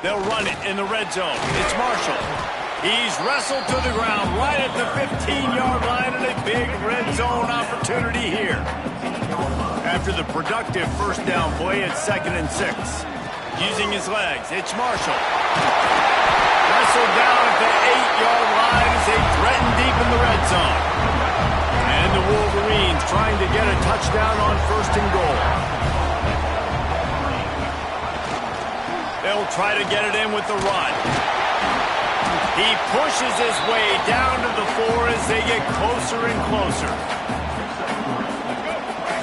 They'll run it in the red zone. It's Marshall. He's wrestled to the ground right at the 15-yard line, and a big red zone opportunity here. After the productive first down play, it's 2nd and 6. Using his legs, it's Marshall. Wrestled down at the 8-yard line as they threaten deep in the red zone. And the Wolverines trying to get a touchdown on 1st and goal. They'll try to get it in with the run. He pushes his way down to the 4 as they get closer and closer.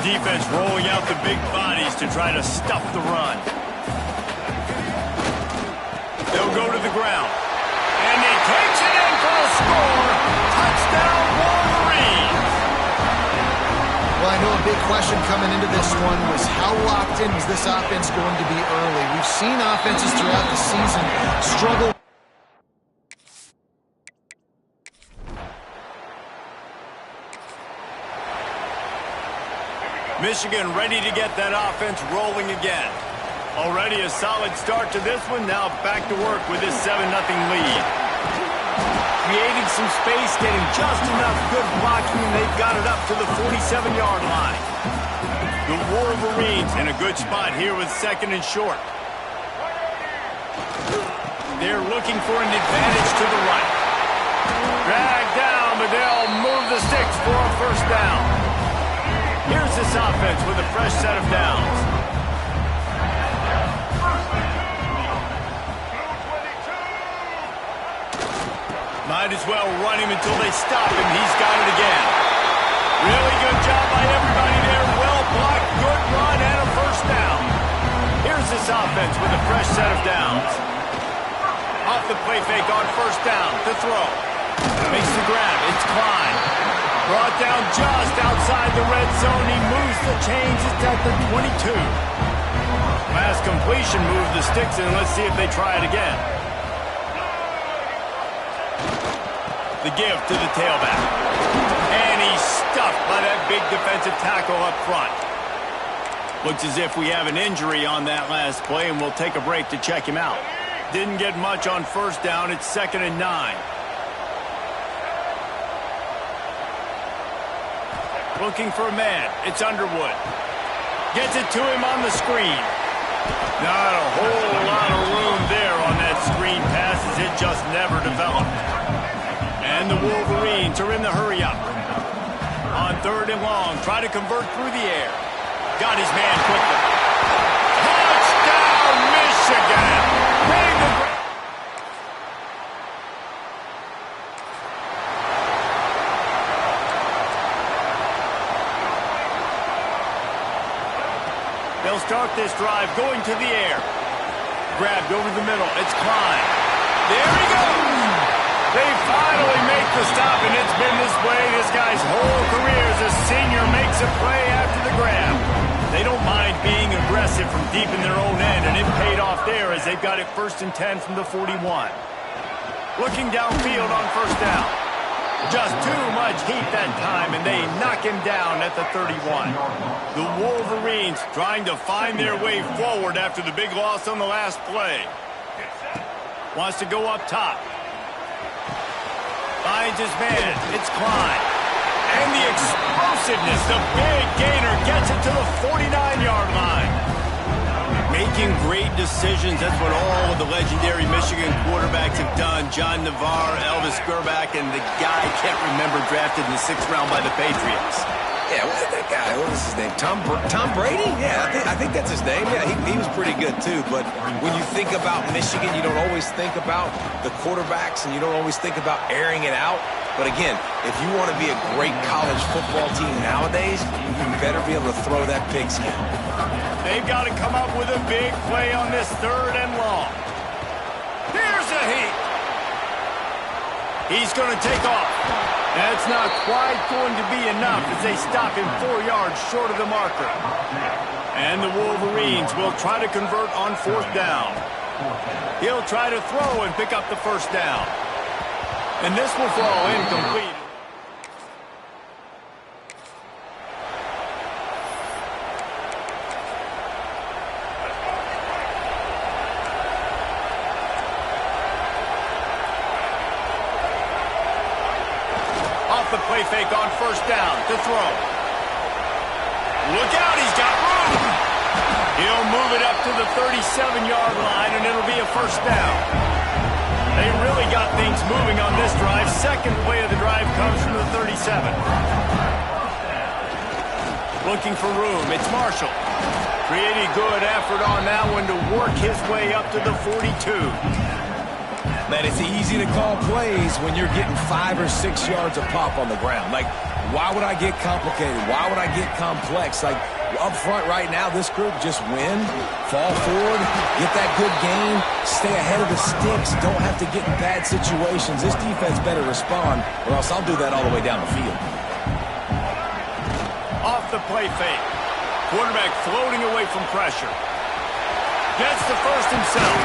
Defense rolling out the big bodies to try to stuff the run. They'll go to the ground. And he takes it in for a score. Touchdown, Wolverines. Well, I know a big question coming into this one was how locked in was this offense going to be early? We've seen offenses throughout the season struggle. Michigan ready to get that offense rolling again. Already a solid start to this one. Now back to work with this 7-0 lead. Creating some space, getting just enough good blocking, and they've got it up to the 47-yard line. The Wolverines in a good spot here with 2nd and short. They're looking for an advantage to the right. Dragged down, but they'll move the sticks for a first down. Here's this offense with a fresh set of downs. Might as well run him until they stop him. He's got it again. Really good job by everybody there. Well blocked, good run, and a first down. Here's this offense with a fresh set of downs. Off the play fake on first down to throw. Makes the grab. It's Klein. Brought down just outside the red zone. He moves the chains. It's at the 22. Last completion moved the sticks in. Let's see if they try it again. The give to the tailback. And he's stuffed by that big defensive tackle up front. Looks as if we have an injury on that last play, and we'll take a break to check him out. Didn't get much on first down. It's 2nd and 9. Looking for a man. It's Underwood. Gets it to him on the screen. Not a whole lot of room there on that screen pass as it just never developed. And the Wolverines are in the hurry-up. On 3rd and long, try to convert through the air. Got his man quickly. Touchdown, Michigan! They'll start this drive going to the air. Grabbed over the middle. It's Klein. There he goes! They finally make the stop, and it's been this way this guy's whole career as a senior makes a play after the grab. They don't mind being aggressive from deep in their own end, and it paid off there as they've got it 1st and 10 from the 41. Looking downfield on first down. Just too much heat that time, and they knock him down at the 31. The Wolverines trying to find their way forward after the big loss on the last play. Wants to go up top. Finds his man. It's Klein. And the explosiveness, the big gainer gets it to the 49-yard line. Making great decisions, that's what all of the legendary Michigan quarterbacks have done. John Navarre, Elvis Gerbach, and the guy I can't remember drafted in the 6th round by the Patriots. Yeah, that guy, what was his name? Tom Brady? Yeah, I think that's his name. Yeah, he was pretty good too. But when you think about Michigan, you don't always think about the quarterbacks, and you don't always think about airing it out. But again, if you want to be a great college football team nowadays, you better be able to throw that pigskin. They've got to come up with a big play on this 3rd and long. Here's a heat. He's going to take off. That's not quite going to be enough as they stop him 4 yards short of the marker. And the Wolverines will try to convert on 4th down. He'll try to throw and pick up the first down. And this will fall incomplete. play fake on first down to throw. Look out, he's got room. He'll move it up to the 37-yard line, and it'll be a first down. They really got things moving on this drive. Second play of the drive comes from the 37. Looking for room. It's Marshall. Pretty good effort on that one to work his way up to the 42. Man, it's easy to call plays when you're getting 5 or 6 yards of pop on the ground. Like, why would I get complicated? Why would I get complex? Like, up front right now, this group just win, fall forward, get that good gain, stay ahead of the sticks, don't have to get in bad situations. This defense better respond, or else I'll do that all the way down the field. Off the play fake. Quarterback floating away from pressure. Gets the first himself.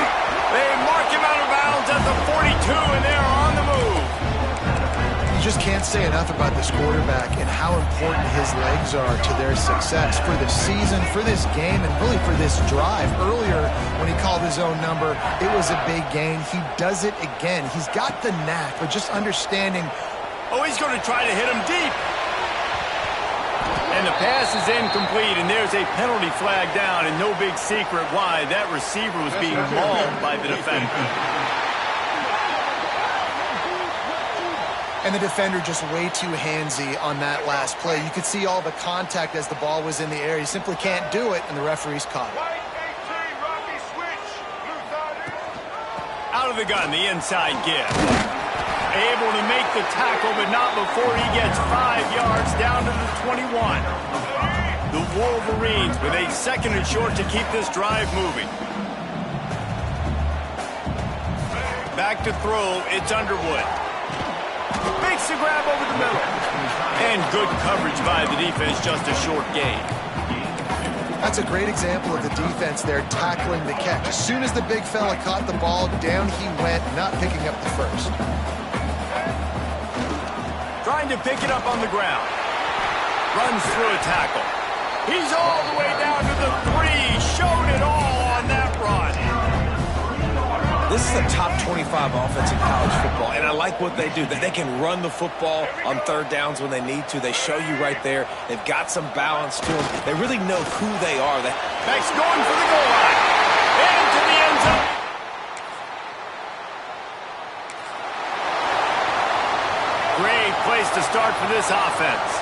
They mark him out of bounds at the 42, and they're on the move. You just can't say enough about this quarterback and how important his legs are to their success for the season, for this game, and really for this drive. Earlier, when he called his own number, it was a big gain. He does it again. He's got the knack, but just understanding. Oh, he's going to try to hit him deep. And the pass is incomplete, and there's a penalty flag down, and no big secret why. That receiver was being mauled by the defender. And the defender just way too handsy on that last play. You could see all the contact as the ball was in the air. He simply can't do it, and the referee's caught it. Out of the gun, the inside give. Able to make the tackle, but not before he gets 5 yards down to the 21. The Wolverines with a second and short to keep this drive moving. Back to throw, it's Underwood. Makes the grab over the middle. And good coverage by the defense, just a short gain. That's a great example of the defense there tackling the catch. As soon as the big fella caught the ball, down he went, not picking up the first. Trying to pick it up on the ground. Runs through a tackle. He's all the way down to the 3. Showed it all on that run. This is a top 25 offense in college football, and I like what they do. That they can run the football on third downs when they need to. They show you right there. They've got some balance to them. They really know who they are. Beck's going for the goal line. Into the end zone. Great place to start for this offense.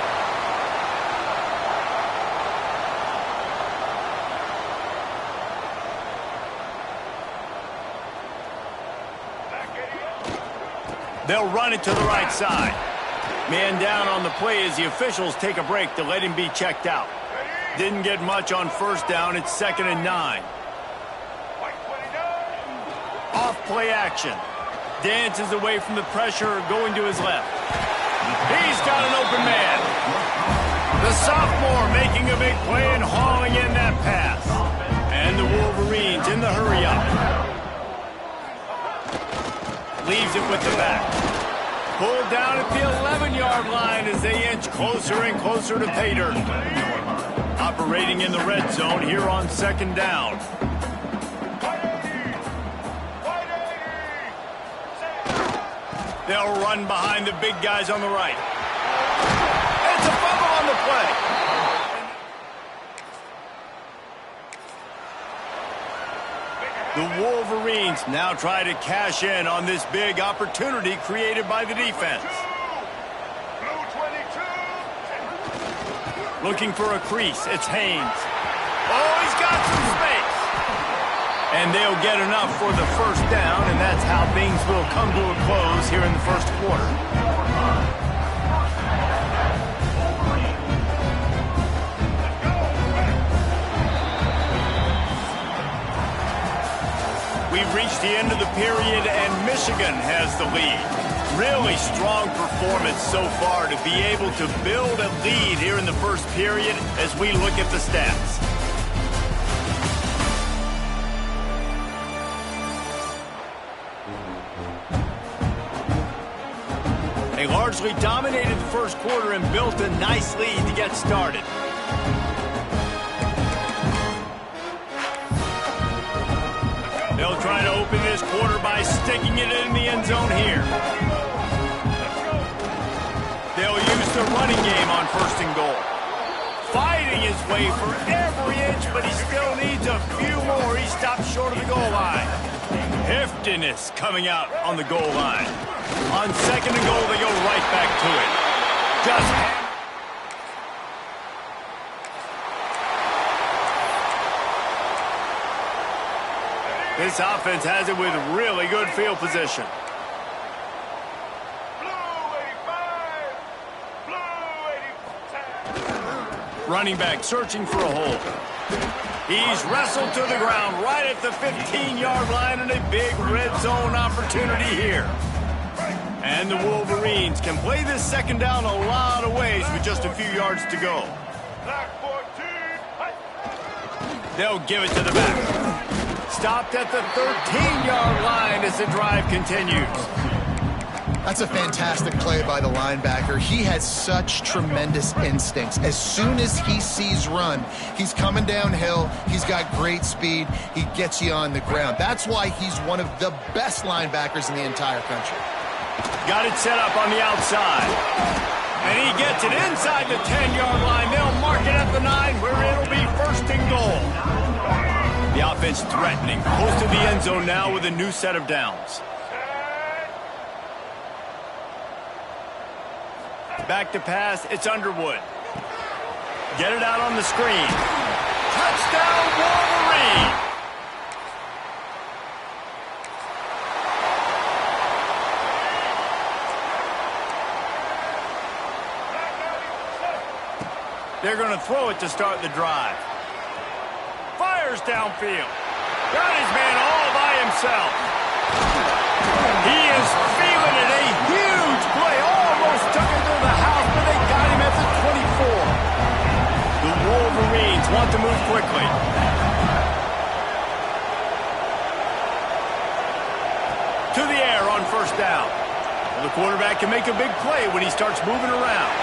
They'll run it to the right side. Man down on the play as the officials take a break to let him be checked out. Didn't get much on first down. It's 2nd and 9. Off play action. Dances away from the pressure, going to his left. He's got an open man. The sophomore making a big play and hauling in that pass. And the Wolverines in the hurry up. Leaves it with the back. Pulled down at the 11-yard line as they inch closer and closer to pay dirt. Operating in the red zone here on 2nd down. They'll run behind the big guys on the right. It's a fumble on the play. The Wolverines now try to cash in on this big opportunity created by the defense. Looking for a crease. It's Haynes. Oh, he's got some space. And they'll get enough for the first down, and that's how things will come to a close here in the first quarter. We've reached the end of the period, and Michigan has the lead. Really strong performance so far to be able to build a lead here in the first period as we look at the stats. They largely dominated the first quarter and built a nice lead to get started. They'll try to open this quarter by sticking it in the end zone here. They'll use the running game on 1st and goal. Fighting his way for every inch, but he still needs a few more. He stopped short of the goal line. Heftiness coming out on the goal line. On 2nd and goal, they go right back to it. Just this offense has it with really good field position. Running back searching for a hole. He's wrestled to the ground right at the 15-yard line, and a big red zone opportunity here. And the Wolverines can play this 2nd down a lot of ways with just a few yards to go. They'll give it to the back. Stopped at the 13-yard line as the drive continues. That's a fantastic play by the linebacker. He has such tremendous instincts. As soon as he sees run, he's coming downhill. He's got great speed. He gets you on the ground. That's why he's one of the best linebackers in the entire country. Got it set up on the outside. And he gets it inside the 10-yard line. They'll mark it at the 9 where it'll be 1st and goal. The offense threatening. Close to the end zone now with a new set of downs. Back to pass, it's Underwood. Get it out on the screen. Touchdown, Wolverine! They're going to throw it to start the drive. Fires downfield. Got his man all by himself. He is feeling it. A huge play. Almost took him to the house, but they got him at the 24. The Wolverines want to move quickly. To the air on 1st down. Well, the quarterback can make a big play when he starts moving around.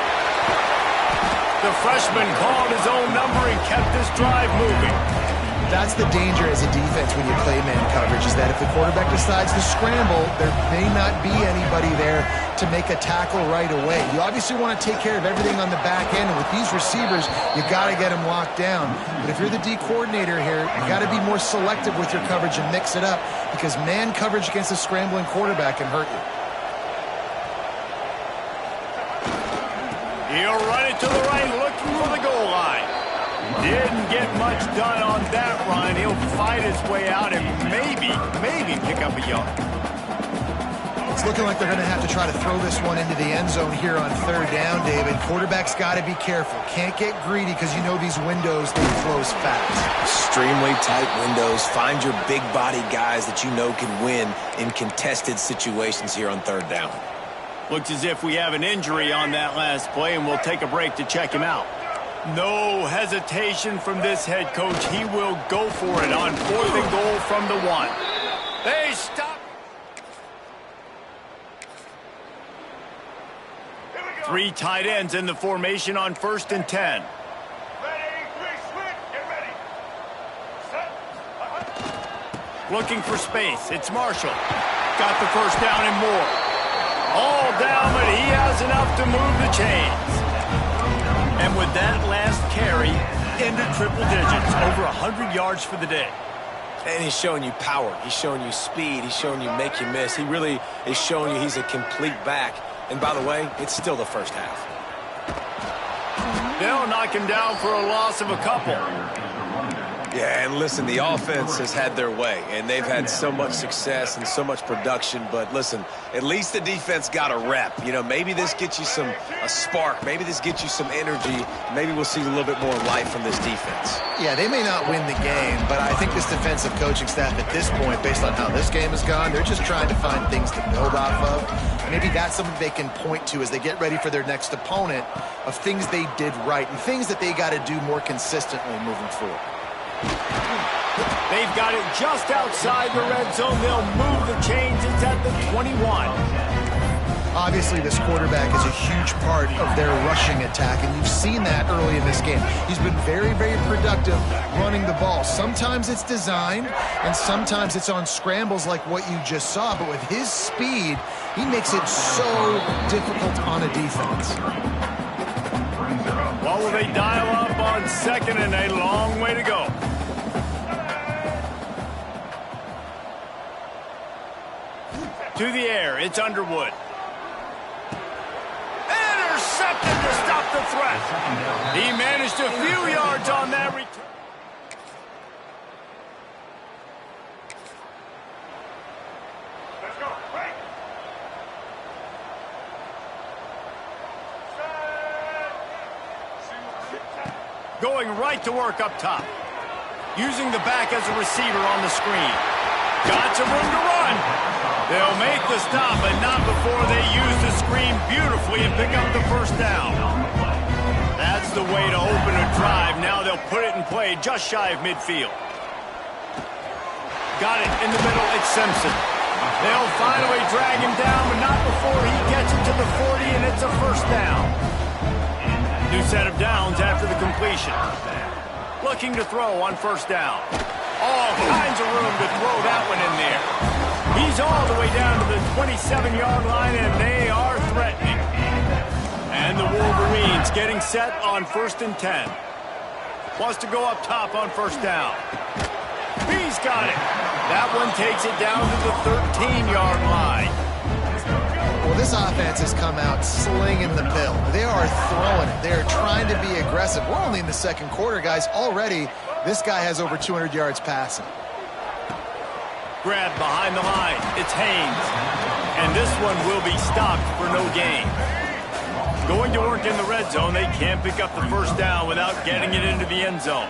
The freshman called his own number and kept this drive moving. That's the danger as a defense when you play man coverage, is that if the quarterback decides to scramble, there may not be anybody there to make a tackle right away. You obviously want to take care of everything on the back end, and with these receivers, you got to get them locked down. But if you're the D coordinator here, you got to be more selective with your coverage and mix it up, because man coverage against a scrambling quarterback can hurt you. He'll run it to the right, looking for the goal line. Didn't get much done on that run. He'll fight his way out and maybe pick up a yard. It's looking like they're going to have to try to throw this one into the end zone here on 3rd down, David. Quarterback's got to be careful. Can't get greedy because you know these windows, they close fast. Extremely tight windows. Find your big body guys that you know can win in contested situations here on 3rd down. Looks as if we have an injury on that last play, and we'll take a break to check him out. No hesitation from this head coach. He will go for it on 4th and goal from the 1. They stop. 3 tight ends in the formation on 1st and 10. Looking for space. It's Marshall. Got the 1st down and more. All down, but he has enough to move the chains. And with that last carry, into triple digits, over 100 yards for the day. And he's showing you power. He's showing you speed. He's showing you make you miss. He really is showing you he's a complete back. And by the way, it's still the 1st half. They'll knock him down for a loss of a couple. Yeah, and listen, the offense has had their way, and they've had so much success and so much production. But listen, at least the defense got a rep. You know, maybe this gets you a spark. Maybe this gets you some energy. Maybe we'll see a little bit more life from this defense. Yeah, they may not win the game, but I think this defensive coaching staff at this point, based on how this game has gone, they're just trying to find things to build off of. Maybe that's something they can point to as they get ready for their next opponent, of things they did right and things that they got to do more consistently moving forward. They've got it just outside the red zone. They'll move the chains. It's at the 21. Obviously, this quarterback is a huge part of their rushing attack, and you've seen that early in this game. He's been very, very productive running the ball. Sometimes it's designed, and sometimes it's on scrambles like what you just saw. But with his speed, he makes it so difficult on a defense. they dial up on second and a long way to go. To the air, it's Underwood. Intercepted to stop the threat. He managed a few yards on that return. Going right to work up top. Using the back as a receiver on the screen. Got some room to run. They'll make the stop, but not before they use the screen beautifully and pick up the first down. That's the way to open a drive. Now they'll put it in play just shy of midfield. Got it in the middle. It's Simpson. They'll finally drag him down, but not before he gets it to the 40, and it's a first down. New set of downs after the completion. Looking to throw on first down. All kinds of room to throw that one in there. He's all the way down to the 27-yard line, and they are threatening. And the Wolverines getting set on 1st and 10. Wants to go up top on first down. He's got it. That one takes it down to the 13-yard line. Well, this offense has come out slinging the pill. They are throwing it. They are trying to be aggressive. We're only in the second quarter, guys. Already, this guy has over 200 yards passing. Grab behind the line. It's Haynes. And this one will be stopped for no gain. Going to work in the red zone. They can't pick up the first down without getting it into the end zone.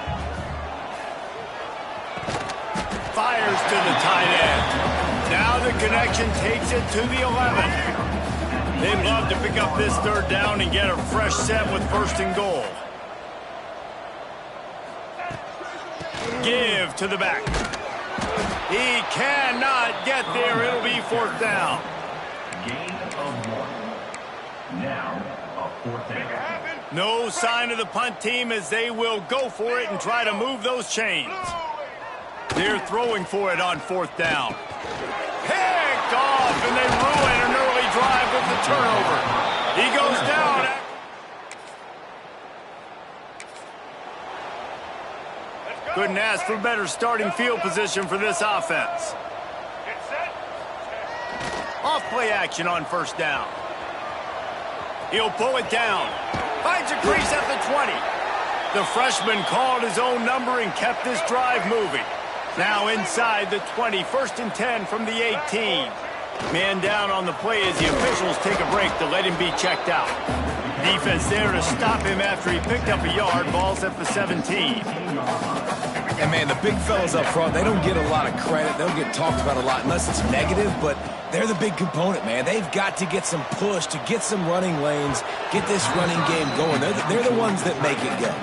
Fires to the tight end. Now the connection takes it to the 11. They'd love to pick up this third down and get a fresh set with 1st and goal. Give to the back. He cannot get there. It'll be 4th down. Gain of 1. Now a 4th down. No sign of the punt team as they will go for it and try to move those chains. They're throwing for it on 4th down. Picked off, and they ruin an early drive with the turnover. He goes down. Couldn't ask for better starting field position for this offense. Off play action on first down. He'll pull it down. Finds a crease at the 20. The freshman called his own number and kept this drive moving. Now inside the 20, 1st and 10 from the 18. Man down on the play as the officials take a break to let him be checked out. Defense there to stop him after he picked up a yard. Ball's at the 17. And, man, the big fellas up front, they don't get a lot of credit. They don't get talked about a lot unless it's negative, but they're the big component, man. They've got to get some push, to get some running lanes, get this running game going. They're the ones that make it go.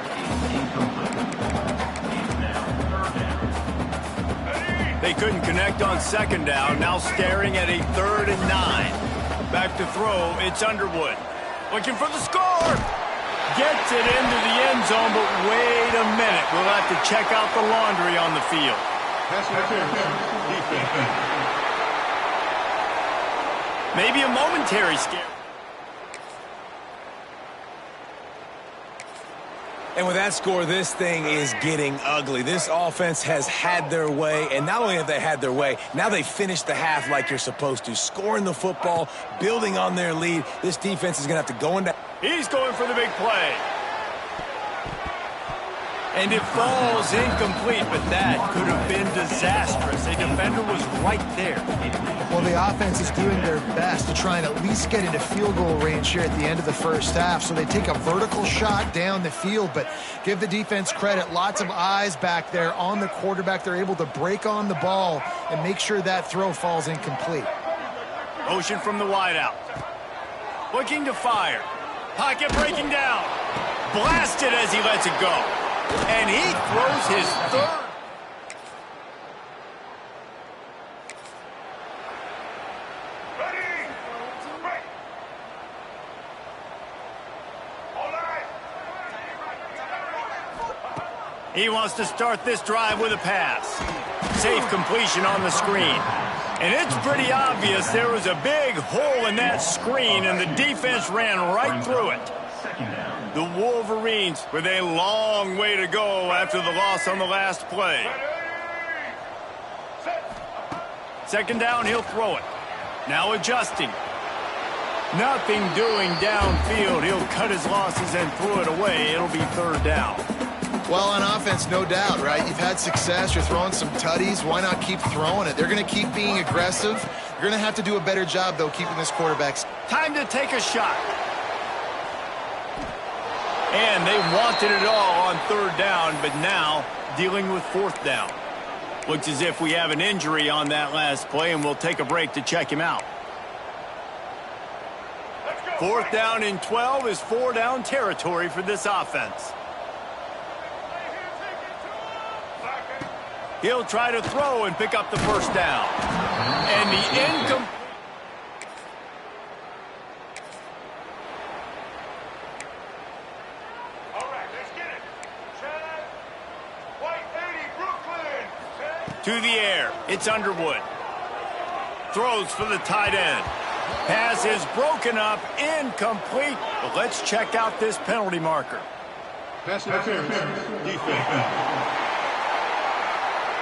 They couldn't connect on second down. Now staring at a 3rd and 9. Back to throw. It's Underwood. Looking for the score. Gets it into the end zone, but wait a minute. We'll have to check out the laundry on the field. Maybe a momentary scare. And with that score, this thing is getting ugly. This offense has had their way, and not only have they had their way, now they finished the half like you're supposed to, scoring the football, building on their lead. This defense is going to have to go into... He's going for the big play. And it falls incomplete, but that could have been disastrous. A defender was right there. Well, the offense is doing their best to try and at least get into field goal range here at the end of the first half. So they take a vertical shot down the field, but give the defense credit. Lots of eyes back there on the quarterback. They're able to break on the ball and make sure that throw falls incomplete. Motion from the wideout. Looking to fire. Pocket breaking down. Blasted as he lets it go. And he throws his 3rd. He wants to start this drive with a pass. Safe completion on the screen. And it's pretty obvious there was a big hole in that screen, and the defense ran right through it. second down. The Wolverines with a long way to go after the loss on the last play. Second down, he'll throw it. Now adjusting. Nothing doing downfield. He'll cut his losses and throw it away. It'll be third down. Well, on offense, no doubt, right? You've had success. You're throwing some tutties. Why not keep throwing it? They're going to keep being aggressive. You're going to have to do a better job, though, keeping this quarterback. Time to take a shot. And they wanted it all on third down, but now dealing with fourth down. Looks as if we have an injury on that last play, and we'll take a break to check him out. Fourth down and 12 is four-down territory for this offense. He'll try to throw and pick up the first down. And the incomplete. All right, let's get it. Chad, White 80, Brooklyn. To the air. It's Underwood. Throws for the tight end. Pass is broken up, incomplete. But let's check out this penalty marker. Pass interference. Defense.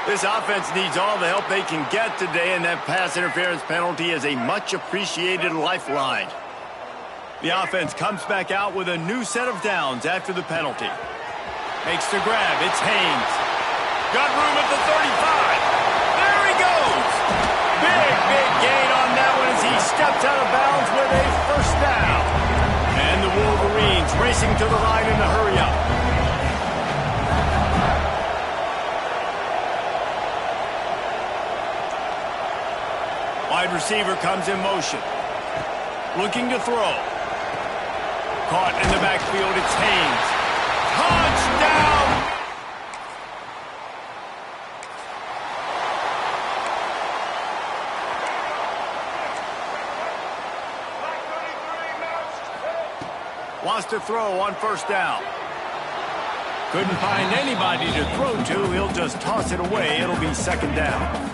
This offense needs all the help they can get today, and that pass interference penalty is a much-appreciated lifeline. The offense comes back out with a new set of downs after the penalty. Makes the grab. It's Haynes. Got room at the 35. There he goes. Big gain on that one as he steps out of bounds with a first down. And the Wolverines racing to the line in a hurry-up. Wide receiver comes in motion. Looking to throw. Caught in the backfield, it's Haynes. Touchdown! Wants to throw on first down. Couldn't find anybody to throw to. He'll just toss it away. It'll be second down.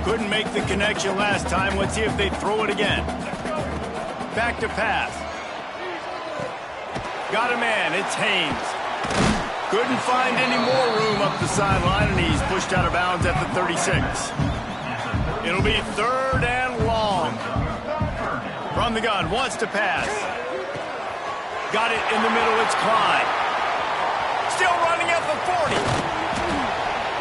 Couldn't make the connection last time. Let's see if they throw it again. Back to pass. Got a man. It's Haynes. Couldn't find any more room up the sideline, and he's pushed out of bounds at the 36. It'll be third and long. From the gun. Wants to pass. Got it in the middle. It's Klein. Still running at the 40.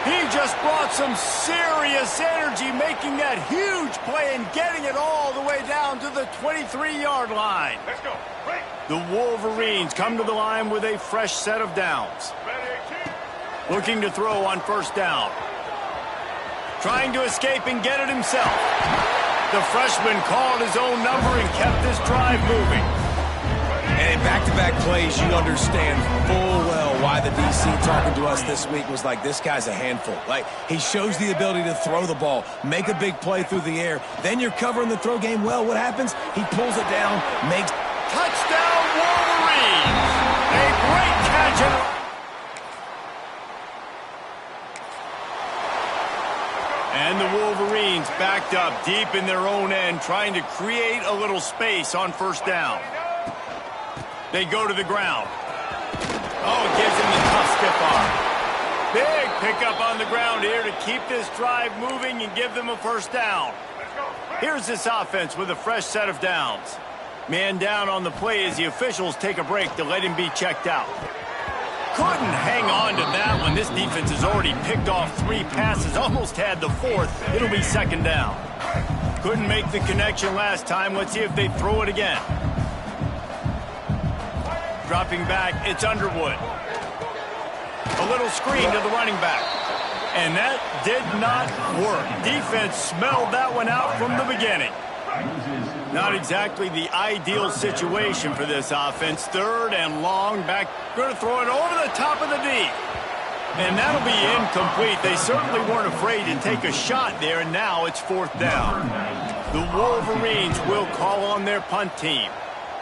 He just brought some serious energy, making that huge play and getting it all the way down to the 23-yard line. Let's go. Break. The Wolverines come to the line with a fresh set of downs. Looking to throw on first down. Trying to escape and get it himself. The freshman called his own number and kept this drive moving. And in back-to-back plays, you understand full well why the DC talking to us this week was like, this guy's a handful. Like, he shows the ability to throw the ball, make a big play through the air. Then you're covering the throw game well. What happens? He pulls it down, makes... Touchdown, Wolverines! A great catch. And the Wolverines backed up deep in their own end, trying to create a little space on first down. They go to the ground. Oh, it gives him the tough stiff arm. Big pickup on the ground here to keep this drive moving and give them a first down. Here's this offense with a fresh set of downs. Man down on the play as the officials take a break to let him be checked out. Couldn't hang on to that one. This defense has already picked off 3 passes, almost had the 4th. It'll be second down. Couldn't make the connection last time. Let's see if they throw it again. Dropping back, it's Underwood. A little screen to the running back. And that did not work. Defense smelled that one out from the beginning. Not exactly the ideal situation for this offense. Third and long, back. Going to throw it over the top of the D. And that'll be incomplete. They certainly weren't afraid to take a shot there, and now it's fourth down. The Wolverines will call on their punt team.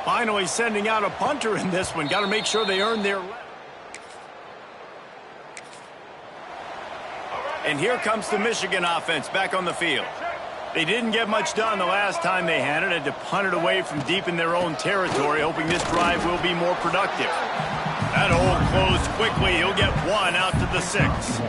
Finally sending out a punter in this one. Got to make sure they earn their... And here comes the Michigan offense back on the field. They didn't get much done the last time they had it. Had to punt it away from deep in their own territory, hoping this drive will be more productive. That hole closed quickly. He'll get one out to the 6.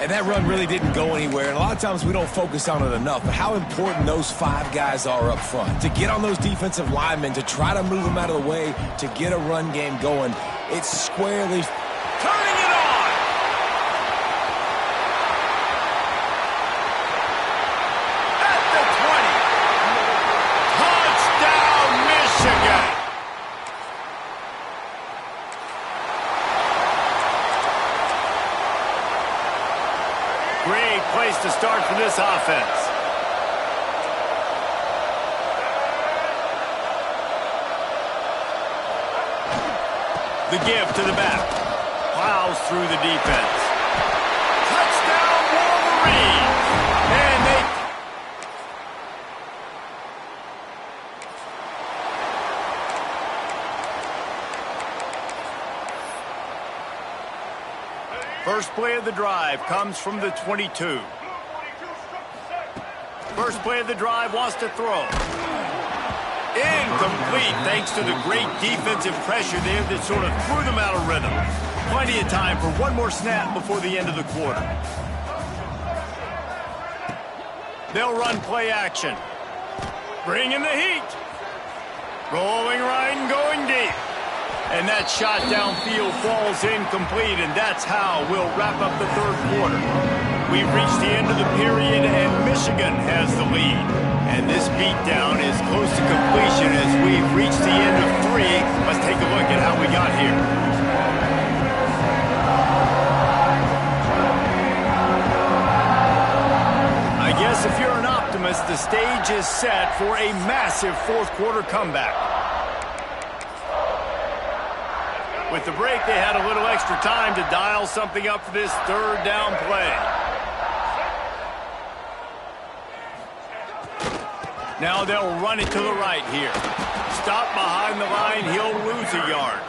And that run really didn't go anywhere. And a lot of times we don't focus on it enough, but how important those 5 guys are up front. To get on those defensive linemen, to try to move them out of the way, to get a run game going. It's squarely turning it on. At the 20. Touchdown, Michigan. Great place to start for this offense. The give to the back. Plows through the defense. Touchdown, Wolverines! And they... First play of the drive comes from the 22. First play of the drive wants to throw. Incomplete thanks to the great defensive pressure there that sort of threw them out of rhythm. Plenty of time for one more snap before the end of the quarter. They'll run play action. Bring in the heat. Rolling right and going deep. And that shot downfield falls incomplete, and that's how we'll wrap up the third quarter. We've reached the end of the period, and Michigan has the lead. And this beatdown is close to completion as we've reached the end of 3. Let's take a look at how we got here. I guess if you're an optimist, the stage is set for a massive fourth quarter comeback. With the break, they had a little extra time to dial something up for this third down play. Now they'll run it to the right here. Stop behind the line, he'll lose a yard.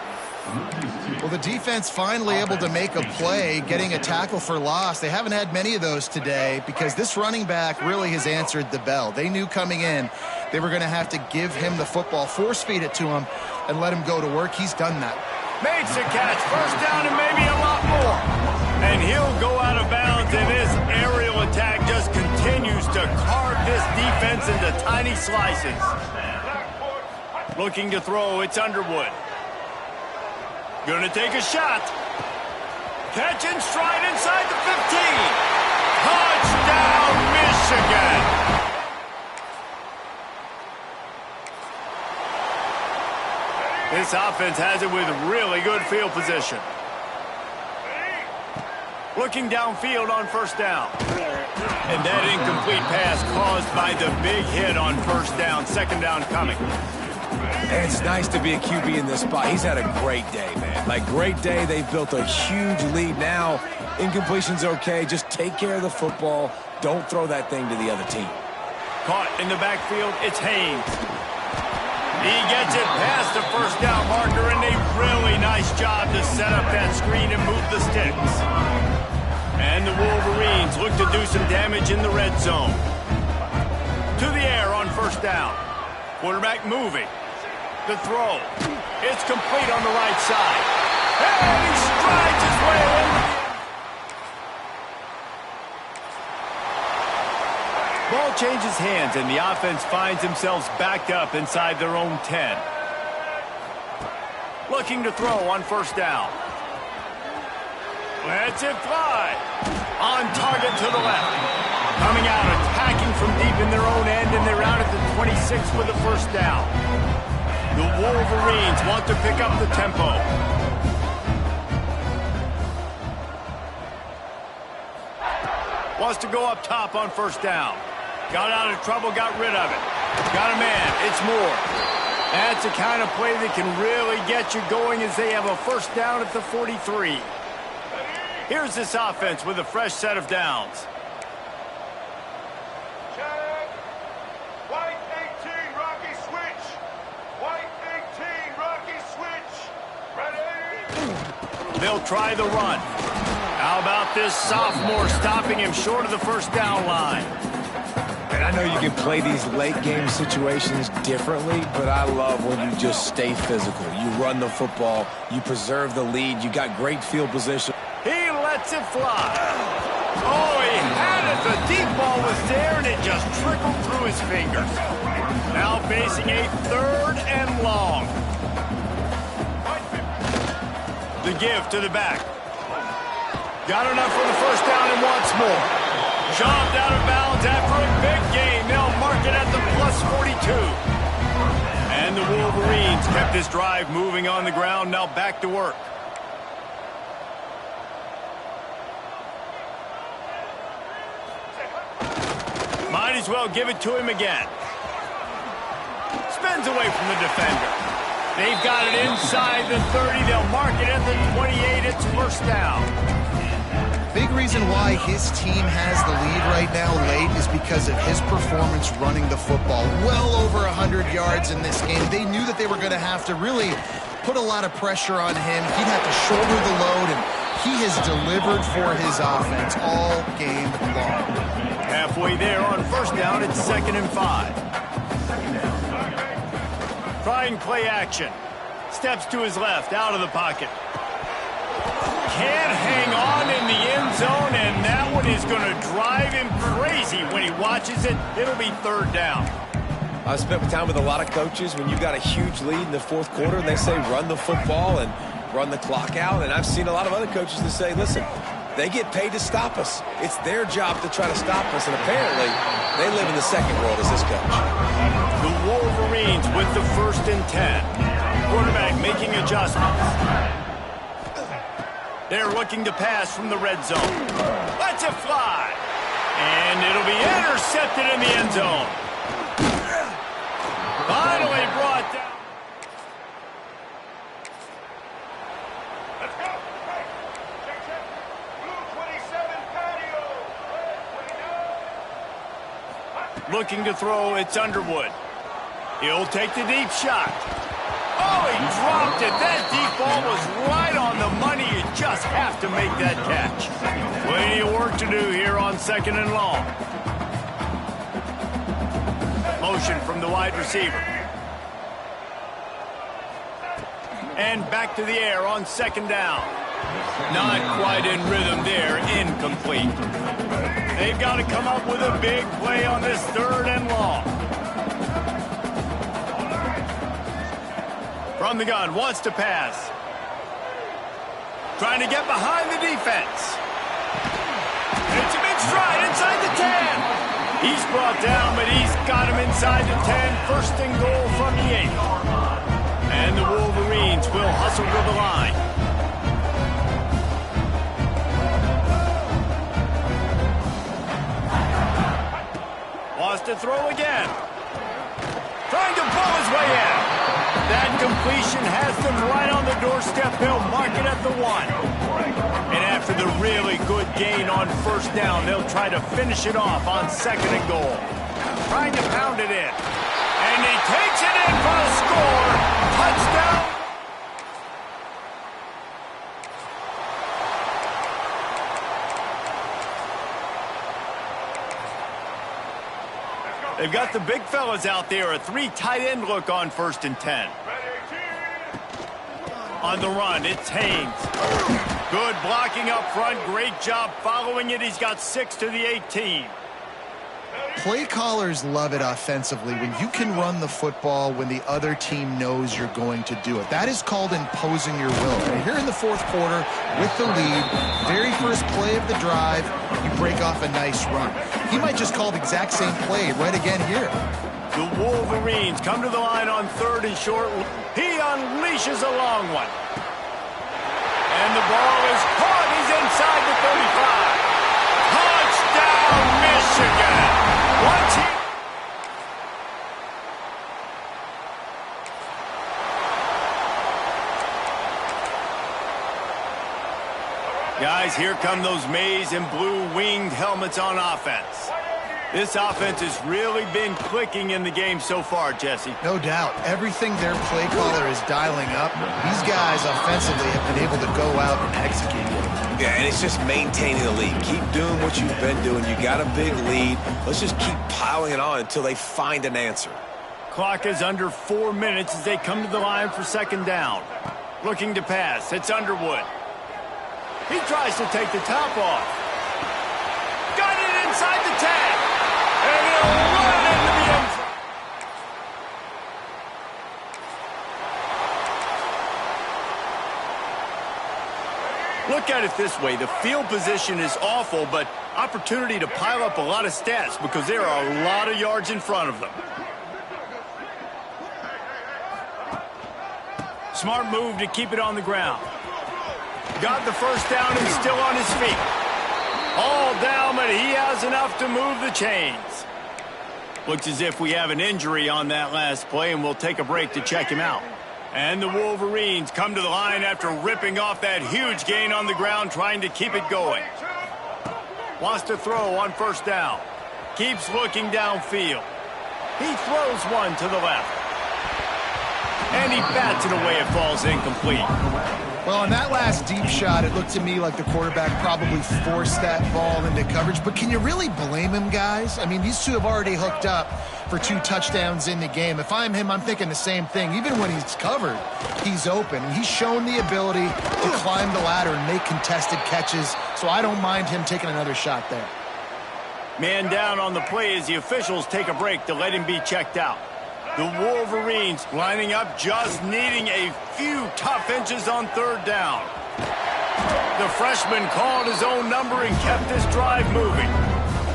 Well, the defense finally able to make a play, getting a tackle for loss. They haven't had many of those today because this running back really has answered the bell. They knew coming in they were going to have to give him the football, force feed it to him, and let him go to work. He's done that. Makes a catch, first down and maybe a lot more. And he'll go out of bounds, and this aerial attack just continues to carve this defense into tiny slices. Looking to throw, it's Underwood. Gonna take a shot. Catch and stride inside the 15. Touchdown, Michigan. This offense has it with really good field position. Looking downfield on first down. And that incomplete pass caused by the big hit on first down. Second down coming. And it's nice to be a QB in this spot. He's had a great day, man. Like, great day. They've built a huge lead now. Incompletion's okay. Just take care of the football. Don't throw that thing to the other team. Caught in the backfield, it's Haynes. He gets it past the first down marker, and a really nice job to set up that screen and move the sticks. And the Wolverines look to do some damage in the red zone. To the air on first down. Quarterback moving. The throw. It's complete on the right side. And he strides his way over. Ball changes hands, and the offense finds themselves backed up inside their own 10. Looking to throw on first down. Lets it fly. On target to the left. Coming out, attacking from deep in their own end, and they're out at the 26 with the first down. The Wolverines want to pick up the tempo. Wants to go up top on first down. Got out of trouble, got rid of it. Got a man, it's Moore. That's the kind of play that can really get you going as they have a first down at the 43. Here's this offense with a fresh set of downs. Check. White 18, Rocky switch. White 18, Rocky switch. Ready? They'll try the run. How about this sophomore stopping him short of the first down line? And And I know you can play these late game situations differently, but I love when you just stay physical. You run the football, you preserve the lead, you got great field position. He lets it fly. Oh, he had it. The deep ball was there, and it just trickled through his fingers. Now facing a 3rd and long. The give to the back. Got enough for the first down and wants more. Shoved out of bounds after a big gain. They'll mark it at the +42. And the Wolverines kept this drive moving on the ground. Now back to work. Might as well give it to him again. Spins away from the defender. They've got it inside the 30. They'll mark it at the 28. It's first down. Big reason why his team has the lead right now late is because of his performance running the football. Well over 100 yards in this game. They knew that they were going to have to really put a lot of pressure on him. He'd have to shoulder the load, and he has delivered for his offense all game long. Halfway there on first down, it's 2nd and 5. Trying play action. Steps to his left, out of the pocket. Can't hang on in the end zone, and that one is going to drive him crazy when he watches it. It'll be 3rd down. I've spent time with a lot of coaches when you got a huge lead in the 4th quarter, and they say run the football and run the clock out. And I've seen a lot of other coaches that say, listen, they get paid to stop us. It's their job to try to stop us, and apparently they live in the second world as this coach. The Wolverines with the 1st and 10. Quarterback making adjustments. They're looking to pass from the red zone. Lets it fly. And it'll be intercepted in the end zone. Finally brought down. Let's go. Hey, check. Blue 27 patio. Red 29. Looking to throw, it's Underwood. He'll take the deep shot. Oh, he dropped it. That deep ball was right on the money. You just have to make that catch. Plenty of work to do here on 2nd and long. Motion from the wide receiver. And back to the air on 2nd down. Not quite in rhythm there. Incomplete. They've got to come up with a big play on this 3rd and long. From the gun, wants to pass. Trying to get behind the defense. It's a big stride inside the 10. He's brought down, but he's got him inside the 10. 1st and goal from the 8. And the Wolverines will hustle to the line. Wants to throw again. Trying to blow his way in. That completion has them right on the doorstep. They'll mark it at the 1. And after the really good gain on 1st down, they'll try to finish it off on 2nd and goal. Trying to pound it in. And he takes it in for a score. Touchdown. They've got the big fellas out there. A 3 tight end look on 1st and 10. On the run, it's Haynes. Good blocking up front. Great job following it. He's got 6 to the 18. Play callers love it offensively when you can run the football when the other team knows you're going to do it. That is called imposing your will. And here in the 4th quarter with the lead, very first play of the drive, you break off a nice run. He might just call the exact same play right again here. The Wolverines come to the line on 3rd and short. He unleashes a long one. And the ball is caught. He's inside the 35. Touchdown, Michigan. Once he... Guys, here come those maize and blue winged helmets on offense. This offense has really been clicking in the game so far, Jesse. No doubt. Everything their play caller is dialing up, these guys offensively have been able to go out and execute. Yeah, and it's just maintaining the lead. Keep doing what you've been doing. You got a big lead. Let's just keep piling it on until they find an answer. Clock is under 4 minutes as they come to the line for second down. Looking to pass. It's Underwood. He tries to take the top off. Got it inside the tag. And he'll run it into the end zone. Look at it this way. The field position is awful, but opportunity to pile up a lot of stats because there are a lot of yards in front of them. Smart move to keep it on the ground. Got the first down and still on his feet. All down, but he has enough to move the chains. Looks as if we have an injury on that last play, and we'll take a break to check him out. And the Wolverines come to the line after ripping off that huge gain on the ground, trying to keep it going. Wants to throw on first down. Keeps looking downfield. He throws one to the left. And he bats it away. It falls incomplete. Well, on that last deep shot, it looked to me like the quarterback probably forced that ball into coverage. But can you really blame him, guys? I mean, these two have already hooked up for 2 touchdowns in the game. If I'm him, I'm thinking the same thing. Even when he's covered, he's open. And he's shown the ability to climb the ladder and make contested catches. So I don't mind him taking another shot there. Man down on the play as the officials take a break to let him be checked out. The Wolverines lining up, just needing a few tough inches on third down. The freshman called his own number and kept this drive moving.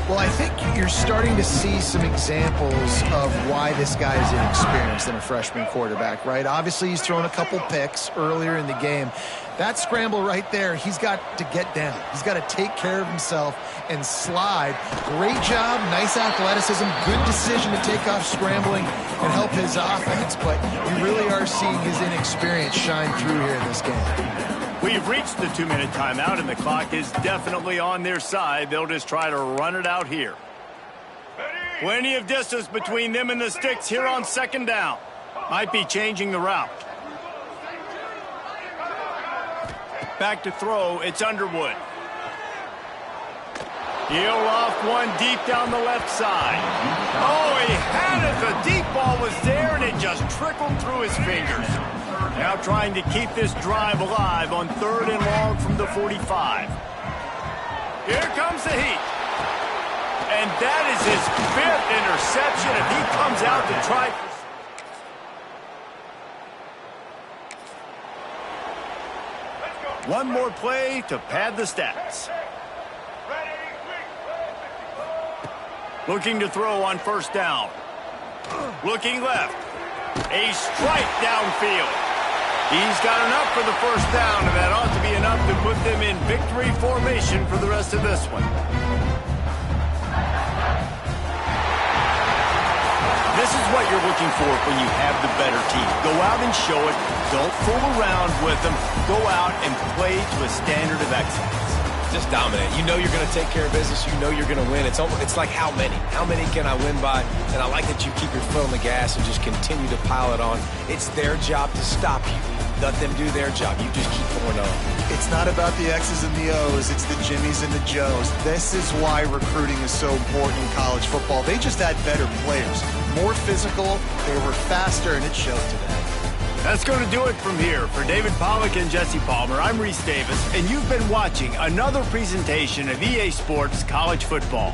Well, I think you're starting to see some examples of why this guy is inexperienced in a freshman quarterback, right? Obviously, he's thrown a couple picks earlier in the game. That scramble right there, he's got to get down. He's got to take care of himself and slide. Great job, nice athleticism, good decision to take off scrambling and help his offense, but you really are seeing his inexperience shine through here in this game. We've reached the 2-minute timeout, and the clock is definitely on their side. They'll just try to run it out here. Plenty of distance between them and the sticks here on second down. Might be changing the route. Back to throw, it's Underwood. He'll off one deep down the left side. Oh, he had it. The deep ball was there, and it just trickled through his fingers. Now trying to keep this drive alive on 3rd and long from the 45. Here comes the heat. And that is his 5th interception, and he comes out to try. One more play to pad the stats. Looking to throw on first down. Looking left. A strike downfield. He's got enough for the first down, and that ought to be enough to put them in victory formation for the rest of this one. This is what you're looking for when you have the better team. Go out and show it. Don't fool around with them. Go out and play to a standard of excellence. Just dominate. You know you're going to take care of business. You know you're going to win. It's like how many? How many can I win by? And I like that you keep your foot on the gas and just continue to pile it on. It's their job to stop you. Let them do their job. You just keep going on. It's not about the X's and the O's. It's the Jimmies and the Joes. This is why recruiting is so important in college football. They just had better players. More physical. They were faster, and it showed today. That's going to do it from here. For David Pollack and Jesse Palmer, I'm Reese Davis, and you've been watching another presentation of EA Sports College Football.